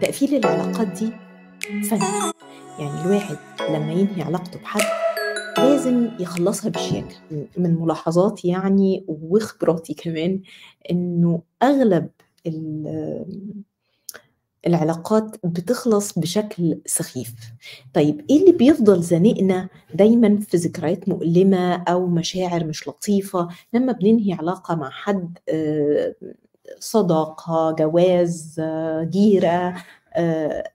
تقفيل العلاقات دي فن. يعني الواحد لما ينهي علاقته بحد لازم يخلصها بشياكة. من ملاحظاتي يعني وخبراتي كمان إنه أغلب العلاقات بتخلص بشكل سخيف. طيب إيه اللي بيفضل زنقنا دايما في ذكريات مؤلمة أو مشاعر مش لطيفة لما بننهي علاقة مع حد؟ صداقة، جواز، جيرة،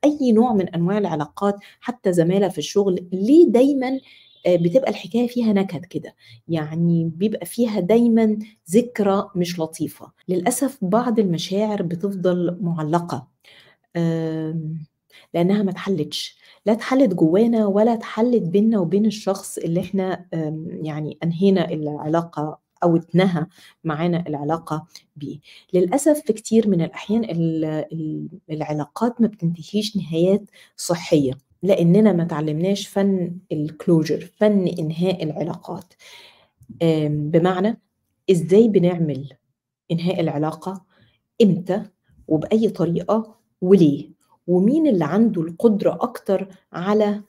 أي نوع من أنواع العلاقات، حتى زمالة في الشغل. ليه دايما بتبقى الحكاية فيها نكد كده؟ يعني بيبقى فيها دايما ذكرى مش لطيفة. للأسف بعض المشاعر بتفضل معلقة لأنها ما اتحلتش، لا اتحلت جوانا ولا اتحلت بيننا وبين الشخص اللي احنا يعني أنهينا العلاقة أو اتنهى معانا العلاقة بيه. للأسف في كتير من الأحيان العلاقات ما بتنتهيش نهايات صحية لأننا ما تعلمناش فن الكلوجر، فن إنهاء العلاقات. بمعنى إزاي بنعمل إنهاء العلاقة، إمتى وبأي طريقة وليه، ومين اللي عنده القدرة أكتر على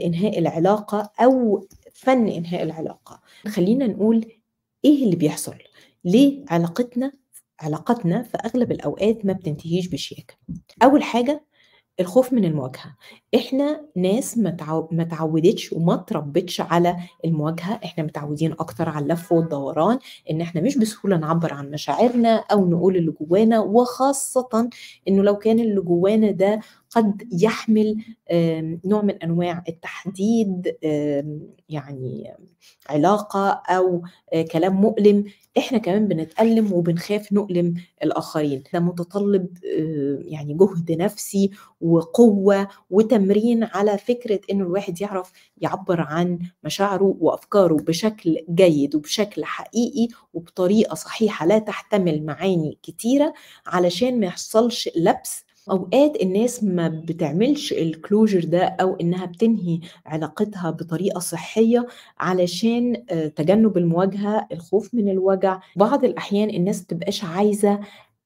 إنهاء العلاقة أو فن إنهاء العلاقة. خلينا نقول إيه اللي بيحصل، ليه علاقتنا في أغلب الأوقات ما بتنتهيش بشياكة. أول حاجة الخوف من المواجهة. احنا ناس ما تعودتش وما تربتش على المواجهة، احنا متعودين اكتر على اللف والدوران، ان احنا مش بسهولة نعبر عن مشاعرنا او نقول اللي جوانا، وخاصة انه لو كان اللي جوانا ده قد يحمل نوع من انواع التحديد، يعني علاقة او كلام مؤلم، احنا كمان بنتألم وبنخاف نؤلم الآخرين. ده متطلب يعني جهد نفسي وقوة وتمرين على فكرة إنه الواحد يعرف يعبر عن مشاعره وأفكاره بشكل جيد وبشكل حقيقي وبطريقة صحيحة لا تحتمل معاني كتيرة، علشان ما يحصلش لبس. أوقات الناس ما بتعملش الكلوجر ده أو إنها بتنهي علاقتها بطريقة صحية علشان تجنب المواجهة، الخوف من الوجع. بعض الأحيان الناس بتبقاش عايزة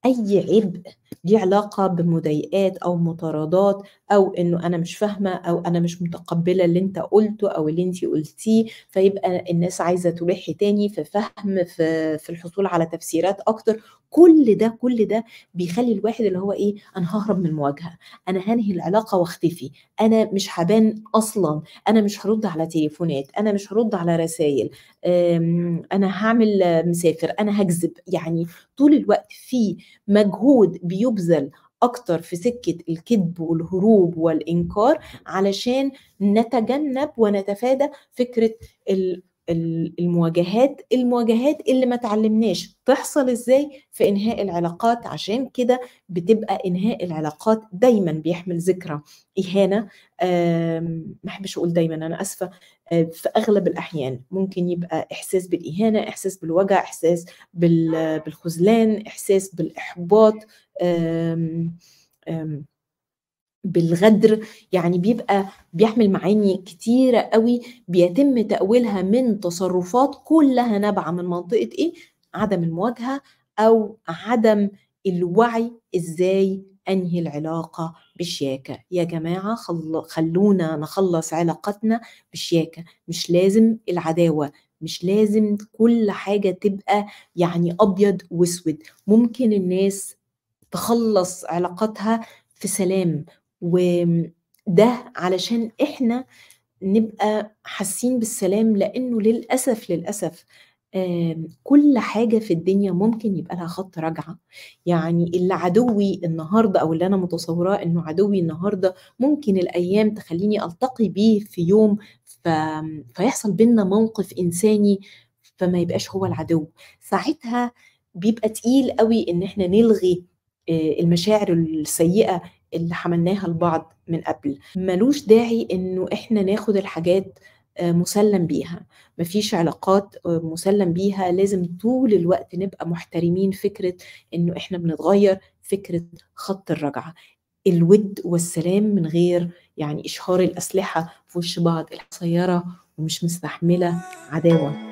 أي عبء ليه علاقة بمضايقات أو مطاردات، أو إنه أنا مش فاهمة أو أنا مش متقبلة اللي أنت قلته أو اللي أنت قلتيه، فيبقى الناس عايزة تلح تاني في فهم، في الحصول على تفسيرات أكتر. كل ده بيخلي الواحد اللي هو إيه، أنا ههرب من المواجهة، أنا هنهي العلاقة واختفي، أنا مش هبان أصلا، أنا مش هرد على تليفونات، أنا مش هرد على رسائل، أنا هعمل مسافر، أنا هكذب. يعني طول الوقت في مجهود بيبذل أكتر في سكة الكذب والهروب والإنكار علشان نتجنب ونتفادى فكرة المواجهات اللي ما تعلمناش تحصل ازاي في انهاء العلاقات. عشان كده بتبقى انهاء العلاقات دايما بيحمل ذكرى إهانة. ما احبش اقول دايما، انا اسفة، في اغلب الاحيان ممكن يبقى احساس بالاهانة، احساس بالوجع، احساس بالخذلان، احساس بالاحباط، آم آم بالغدر. يعني بيبقى بيحمل معاني كتيرة قوي بيتم تأويلها من تصرفات كلها نابعة من منطقة ايه، عدم المواجهة او عدم الوعي ازاي انهي العلاقة بشياكة. يا جماعة خلونا نخلص علاقتنا بشياكة، مش لازم العداوة، مش لازم كل حاجة تبقى يعني أبيض واسود. ممكن الناس تخلص علاقاتها في سلام، وده علشان احنا نبقى حاسين بالسلام. لانه للأسف كل حاجة في الدنيا ممكن يبقى لها خط رجعة. يعني اللي عدوي النهاردة او اللي انا متصوراه انه عدوي النهاردة، ممكن الايام تخليني التقي بيه في يوم فيحصل بينا موقف انساني فما يبقاش هو العدو. ساعتها بيبقى تقيل قوي ان احنا نلغي المشاعر السيئة اللي حملناها لبعض من قبل. ملوش داعي انه احنا ناخد الحاجات مسلم بيها. مفيش علاقات مسلم بيها، لازم طول الوقت نبقى محترمين فكرة انه احنا بنتغير، فكرة خط الرجعة، الود والسلام من غير يعني إشهار الأسلحة في وش بعض. القصيرة ومش مستحملة عداوة.